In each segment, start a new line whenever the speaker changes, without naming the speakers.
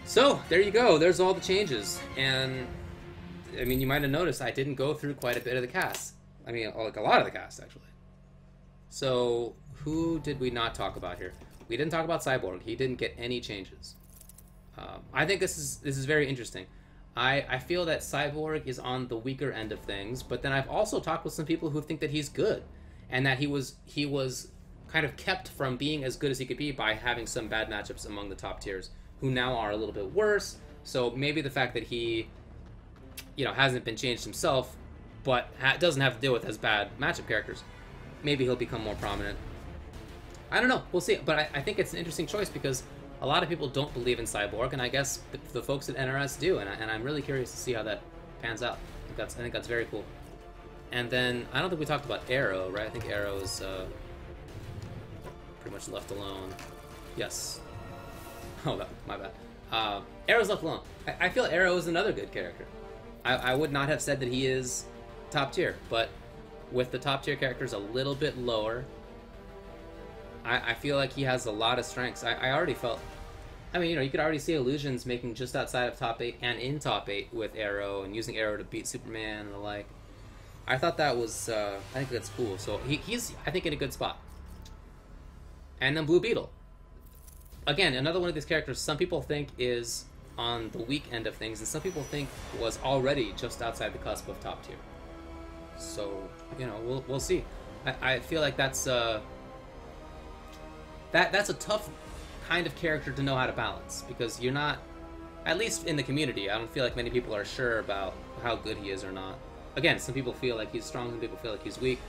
So, there you go. There's all the changes. And, I mean, you might have noticed I didn't go through quite a bit of the cast. I mean, like a lot of the cast, actually. So, who did we not talk about here? We didn't talk about Cyborg. He didn't get any changes. I think this is very interesting. I feel that Cyborg is on the weaker end of things, but then I've also talked with some people who think that he's good, and that he was kind of kept from being as good as he could be by having some bad matchups among the top tiers, who now are a little bit worse. So maybe the fact that he, you know, hasn't been changed himself, but doesn't have to deal with as bad matchup characters, maybe he'll become more prominent. I don't know. We'll see. But I think it's an interesting choice because a lot of people don't believe in Cyborg, and I guess the folks at NRS do, and I'm really curious to see how that pans out. I think that's very cool. And then, I don't think we talked about Arrow, right? I think Arrow is pretty much left alone. Yes. Oh, my bad. Arrow's left alone. I feel Arrow is another good character. I would not have said that he is top tier, but with the top tier characters a little bit lower, I feel like he has a lot of strengths. I already felt... I mean, you know, you could already see Illusions making just outside of top 8 and in top 8 with Arrow, and using Arrow to beat Superman and the like. I thought that was... I think that's cool. So he's, I think, in a good spot. And then Blue Beetle. Again, another one of these characters some people think is on the weak end of things, and some people think was already just outside the cusp of top tier. So, you know, we'll see. I feel like that's... That's a tough kind of character to know how to balance, because you're not, at least in the community, I don't feel like many people are sure about how good he is or not. Again, some people feel like he's strong, some people feel like he's weak,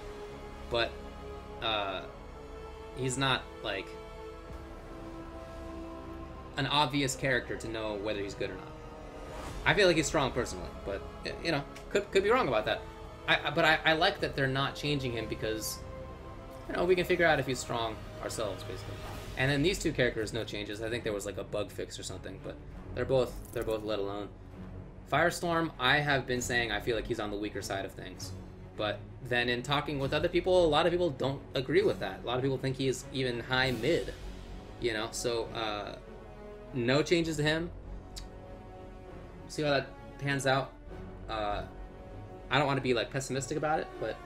but he's not like an obvious character to know whether he's good or not. I feel like he's strong personally, but you know, could be wrong about that. But I like that they're not changing him because, you know, we can figure out if he's strong ourselves, basically. And then these two characters, no changes. I think there was like a bug fix or something, but they're both let alone. Firestorm, I have been saying I feel like he's on the weaker side of things. But then in talking with other people, a lot of people don't agree with that. A lot of people think he is even high mid, you know? So, no changes to him. See how that pans out. I don't want to be like pessimistic about it, but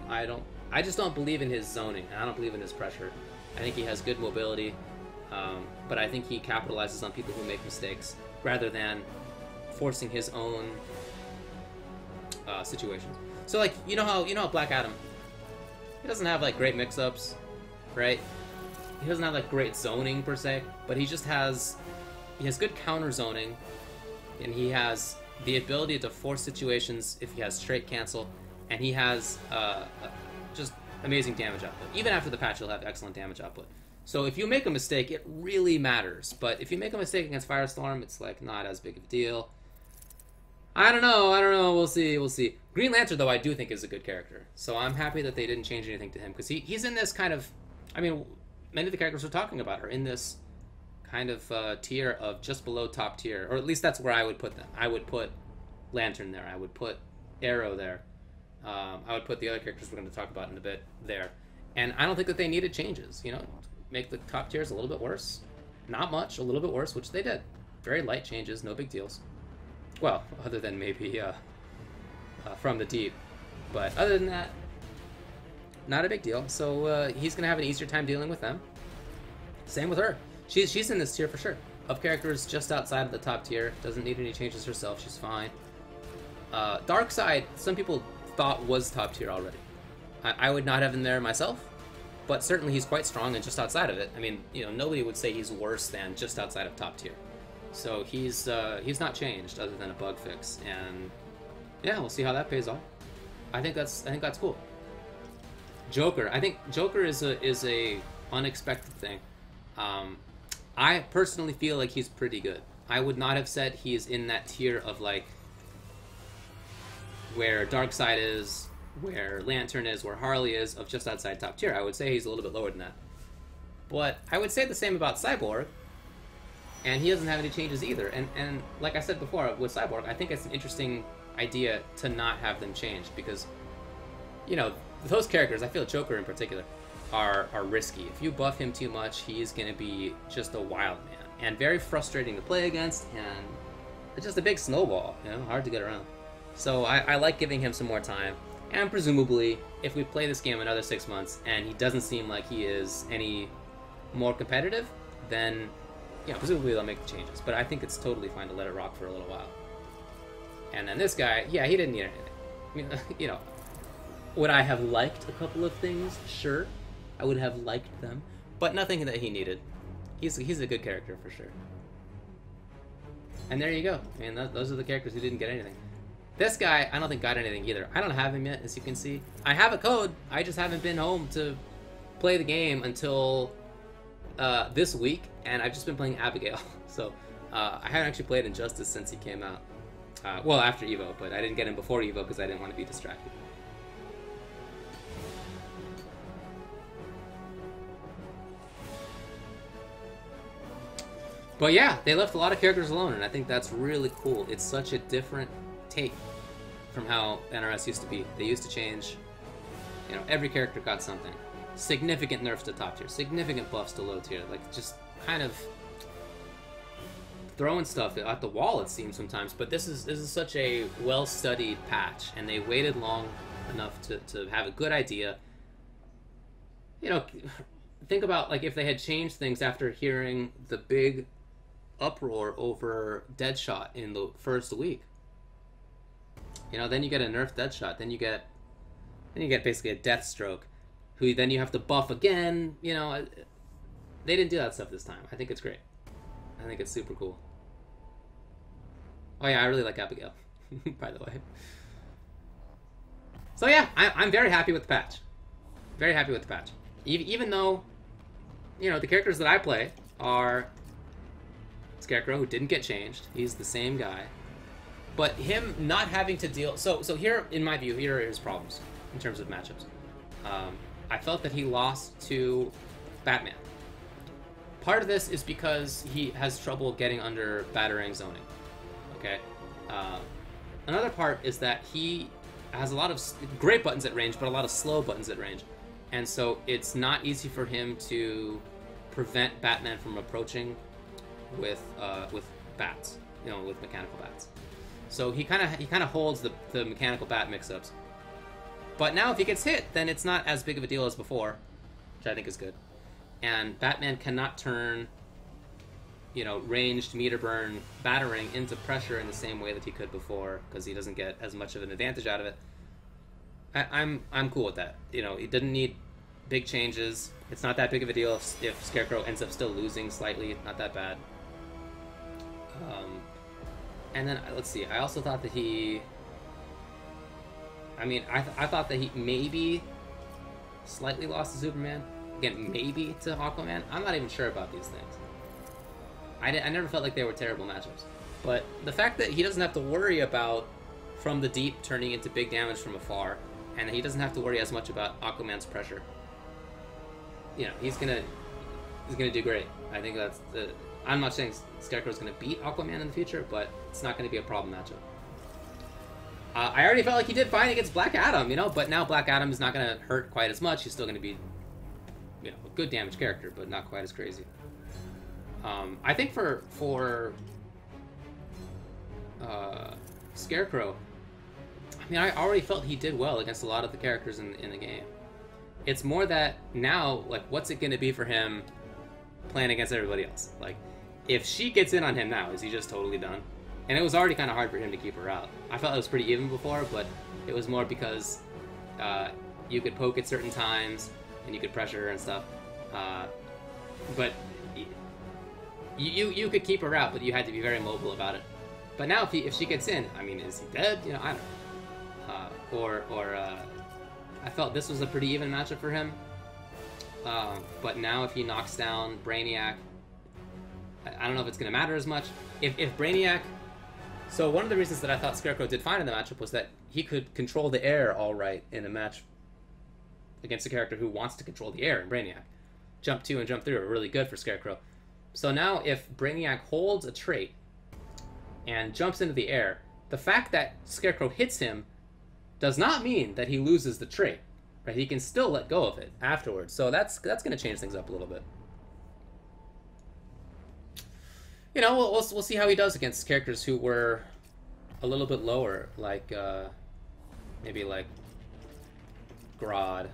I just don't believe in his zoning, and I don't believe in his pressure. I think he has good mobility, but I think he capitalizes on people who make mistakes rather than forcing his own situations. So, like, you know how Black Adam, he doesn't have like great mix-ups, right? He doesn't have like great zoning per se, but he has good counter zoning, and he has the ability to force situations if he has straight cancel, and he has just amazing damage output. Even after the patch, he'll have excellent damage output. So if you make a mistake, it really matters. But if you make a mistake against Firestorm, it's like not as big of a deal. I don't know. We'll see. Green Lantern, though, I do think is a good character. So I'm happy that they didn't change anything to him, because he's in this kind of... I mean, many of the characters we're talking about are in this kind of tier of just below top tier. Or at least that's where I would put them. I would put Lantern there. I would put Arrow there. I would put the other characters we're going to talk about in a bit there. And I don't think that they needed changes, you know? Make the top tiers a little bit worse. Not much, a little bit worse, which they did. Very light changes, no big deals. Well, other than maybe From the Deep. But other than that, not a big deal. So he's going to have an easier time dealing with them. Same with her. She's in this tier for sure. Of characters just outside of the top tier. Doesn't need any changes herself, she's fine. Darkseid, some people thought was top tier already. I would not have him there myself, but certainly he's quite strong and just outside of it. I mean, you know, nobody would say he's worse than just outside of top tier. So he's not changed other than a bug fix, and yeah, we'll see how that pays off. I think that's cool. Joker, I think Joker is a unexpected thing. I personally feel like he's pretty good. I would not have said he's in that tier of like where Darkseid is, where Lantern is, where Harley is, of just outside top tier. I would say he's a little bit lower than that. But I would say the same about Cyborg, and he doesn't have any changes either. And like I said before, with Cyborg, I think it's an interesting idea to not have them changed, because, you know, those characters, I feel Joker in particular, are risky. If you buff him too much, he's going to be just a wild man. and very frustrating to play against, and it's just a big snowball, you know, hard to get around. So I like giving him some more time, and presumably, if we play this game another 6 months, and he doesn't seem like he is any more competitive, then, yeah, presumably they'll make the changes. But I think it's totally fine to let it rock for a little while. And then this guy, yeah, he didn't need anything. I mean, you know, would I have liked a couple of things? Sure, I would have liked them, but nothing that he needed. He's a good character for sure. And there you go. I mean, those are the characters who didn't get anything. This guy, I don't think got anything either. I don't have him yet, as you can see. I have a code. I just haven't been home to play the game until this week, and I've just been playing Abigail. So I haven't actually played Injustice since he came out. Well, after Evo, but I didn't get him before Evo because I didn't want to be distracted. But yeah, they left a lot of characters alone, and I think that's really cool. It's such a different take from how NRS used to be. They used to change, you know, every character got something. Significant nerfs to top tier, significant buffs to low tier, like just kind of throwing stuff at the wall, it seems sometimes. But this is such a well-studied patch, and they waited long enough to have a good idea. You know, think about like if they had changed things after hearing the big uproar over Deadshot in the first week. You know, then you get a nerfed Deadshot, then you get basically a Deathstroke, who then you have to buff again. You know, they didn't do that stuff this time. I think it's great. I think it's super cool. Oh yeah, I really like Abigail, by the way. So yeah, I'm very happy with the patch. Very happy with the patch. Even though, you know, the characters that I play are Scarecrow, who didn't get changed. He's the same guy. But him not having to deal... So here, in my view, here are his problems in terms of matchups. I felt that he lost to Batman. Part of this is because he has trouble getting under battering zoning. Okay? Another part is that he has a lot of great buttons at range, but a lot of slow buttons at range. And so it's not easy for him to prevent Batman from approaching with bats, you know, with mechanical bats. So he kind of holds the mechanical bat mix-ups. But now if he gets hit, then it's not as big of a deal as before, which I think is good. And Batman cannot turn, you know, ranged meter burn battering into pressure in the same way that he could before, because he doesn't get as much of an advantage out of it. I'm cool with that. You know, he didn't need big changes. It's not that big of a deal if Scarecrow ends up still losing slightly. Not that bad. And then, let's see, I also thought that he... I mean, I thought that he maybe slightly lost to Superman. Again, maybe to Aquaman. I'm not even sure about these things. I never felt like they were terrible matchups. But the fact that he doesn't have to worry about from the deep turning into big damage from afar, and he doesn't have to worry as much about Aquaman's pressure, you know, he's gonna do great. I think that's the... I'm not saying Scarecrow's gonna beat Aquaman in the future, but it's not gonna be a problem matchup. I already felt like he did fine against Black Adam, you know, but now Black Adam is not gonna hurt quite as much. He's still gonna be, you know, a good damage character, but not quite as crazy. I think for Scarecrow, I mean, I already felt he did well against a lot of the characters in the game. It's more that now, like, what's it gonna be for him playing against everybody else? Like, if she gets in on him now, is he just totally done? And it was already kind of hard for him to keep her out. I felt it was pretty even before, but it was more because you could poke at certain times and you could pressure her and stuff. But you could keep her out, but you had to be very mobile about it. But now if she gets in, I mean, is he dead? You know, I don't know. I felt this was a pretty even matchup for him. But now if he knocks down Brainiac, I don't know if it's going to matter as much. If Brainiac... So one of the reasons that I thought Scarecrow did fine in the matchup was that he could control the air all right in a match against a character who wants to control the air in Brainiac. Jump 2 and Jump 3 are really good for Scarecrow. So now if Brainiac holds a trait and jumps into the air, the fact that Scarecrow hits him does not mean that he loses the trait. Right? He can still let go of it afterwards. So that's going to change things up a little bit. You know, we'll see how he does against characters who were a little bit lower, like maybe like Grodd.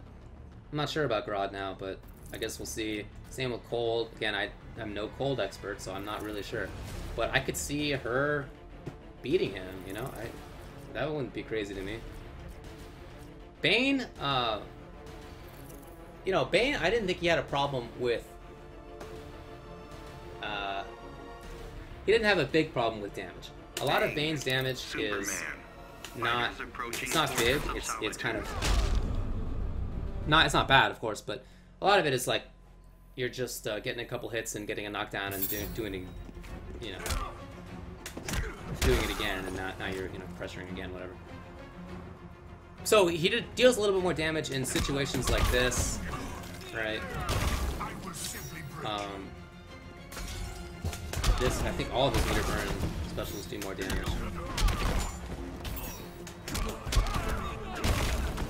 I'm not sure about Grodd now, but I guess we'll see. Same with Cold. Again, I'm no Cold expert, so I'm not really sure. But I could see her beating him, you know? That wouldn't be crazy to me. Bane, you know, Bane, I didn't think he had a problem with... he didn't have a big problem with damage. A lot of Bane's damage is not... It's not big, it's kind of... It's not bad, of course, but a lot of it is like you're just getting a couple hits and getting a knockdown and doing it, you know, doing it again, and now you're, you know, pressuring again, whatever. So he deals a little bit more damage in situations like this, right? This, I think all of his meter burn specials do more damage.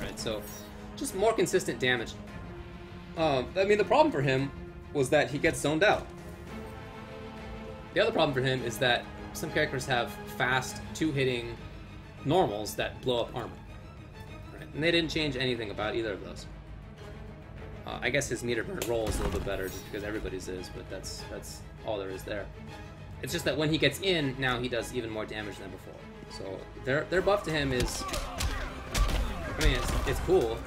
Right, so just more consistent damage. I mean, the problem for him was that he gets zoned out. The other problem for him is that some characters have fast, two-hitting normals that blow up armor. Right? And they didn't change anything about either of those. I guess his meter burn roll is a little bit better just because everybody's is, but that's all there is there. It's just that when he gets in, now he does even more damage than before. So their buff to him is... I mean, it's cool.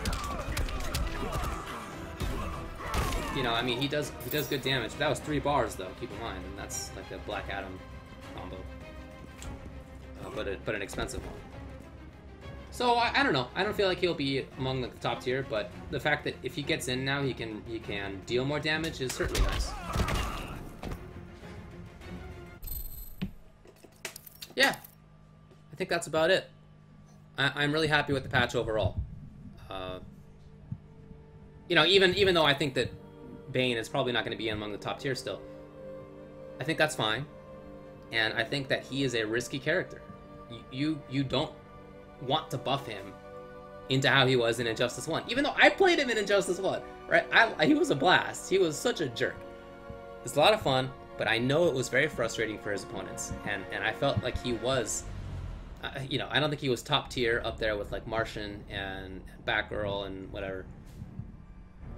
You know, I mean, he does good damage. That was 3 bars, though. Keep in mind, and that's like a Black Adam combo, but an expensive one. So I don't know. I don't feel like he'll be among the top tier, but the fact that if he gets in now, he can deal more damage is certainly nice. Yeah, I think that's about it. I'm really happy with the patch overall. You know, even though I think that Bane is probably not going to be among the top tier still, I think that's fine, and I think that he is a risky character. You don't want to buff him into how he was in Injustice 1, even though I played him in Injustice 1, right? He was a blast. He was such a jerk. It's a lot of fun, but I know it was very frustrating for his opponents, and I felt like he was, you know, I don't think he was top tier up there with like Martian and Batgirl and whatever,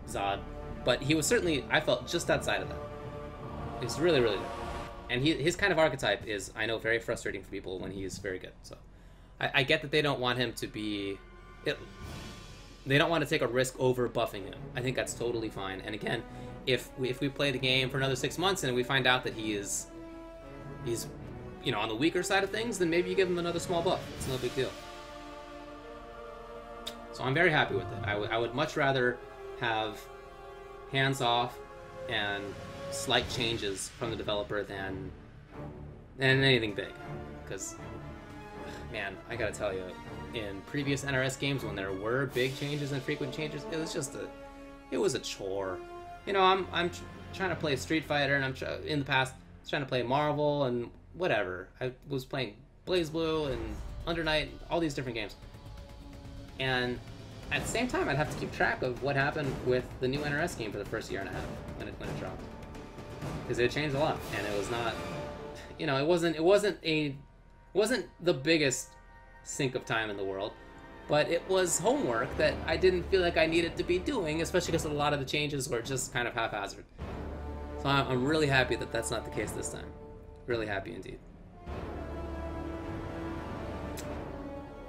Zod, but he was certainly, I felt, just outside of that. He was really, really good. And his kind of archetype is, I know, very frustrating for people when he is very good. So I get that they don't want him to be... They don't want to take a risk over buffing him. I think that's totally fine. And again, if we play the game for another 6 months and we find out that he's you know, on the weaker side of things, then maybe you give him another small buff. It's no big deal. So I'm very happy with it. I would much rather have hands off and slight changes from the developer than anything big. Because, man, I gotta tell you, in previous NRS games when there were big changes and frequent changes, it was just it was a chore. You know, I'm trying to play Street Fighter, and in the past trying to play Marvel and whatever. I was playing BlazBlue and Under Night, all these different games, and at the same time I'd have to keep track of what happened with the new NRS game for the first year and a half when it dropped, because it changed a lot, and it was not, you know, it wasn't the biggest sink of time in the world, but it was homework that I didn't feel like I needed to be doing, especially because a lot of the changes were just kind of haphazard. So I'm really happy that that's not the case this time. Really happy indeed.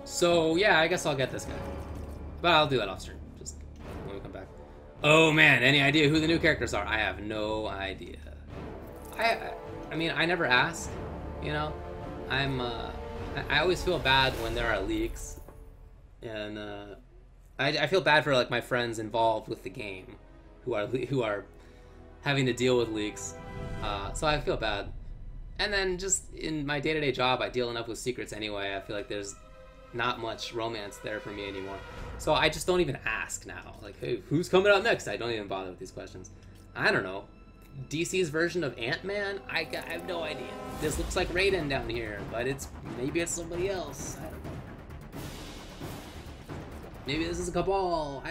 So yeah, I guess I'll get this guy, but I'll do that off stream, just when we come back. Oh man, any idea who the new characters are? I have no idea. I mean, I never ask, you know. I always feel bad when there are leaks, and I feel bad for like my friends involved with the game, who are having to deal with leaks. So I feel bad. And then just in my day-to-day job, I deal enough with secrets anyway. I feel like there's not much romance there for me anymore. So I just don't even ask now. Like, hey, who's coming out next? I don't even bother with these questions. I don't know. DC's version of Ant-Man? I have no idea. This looks like Raiden down here, but maybe it's somebody else. I don't know. Maybe this is a Cabal. I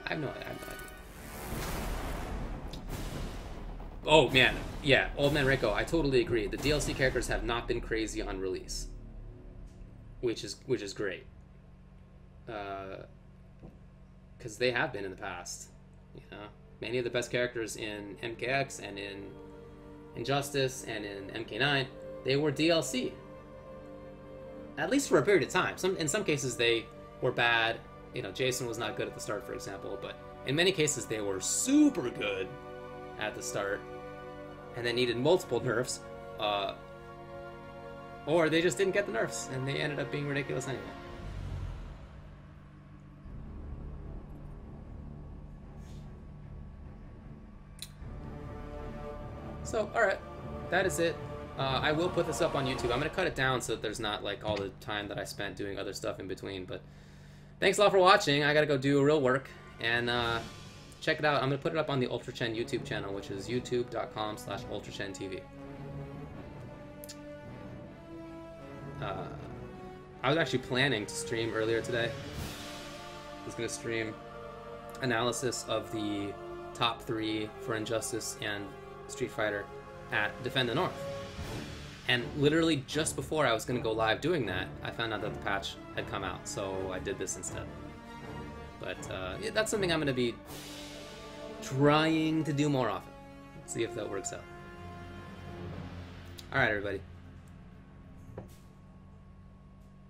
have no idea. Oh man, yeah, Old Man Rico. I totally agree. The DLC characters have not been crazy on release, which is great. Because they have been in the past. You know, many of the best characters in MKX and in Injustice and in MK9, they were DLC. At least for a period of time. In some cases they were bad. You know, Jason was not good at the start, for example, but in many cases they were super good at the start, and then needed multiple nerfs, or they just didn't get the nerfs, and they ended up being ridiculous anyway. So, alright, that is it. I will put this up on YouTube. I'm going to cut it down so that there's not, like, all the time that I spent doing other stuff in between, but thanks a lot for watching. I gotta go do real work, and check it out. I'm gonna put it up on the UltraChen YouTube channel, which is youtube.com/UltraChenTV. I was actually planning to stream earlier today. I was gonna stream analysis of the top 3 for Injustice and Street Fighter at Defend the North. And literally just before I was going to go live doing that, I found out that the patch had come out, so I did this instead. But yeah, that's something I'm going to be trying to do more often. See if that works out. Alright, everybody.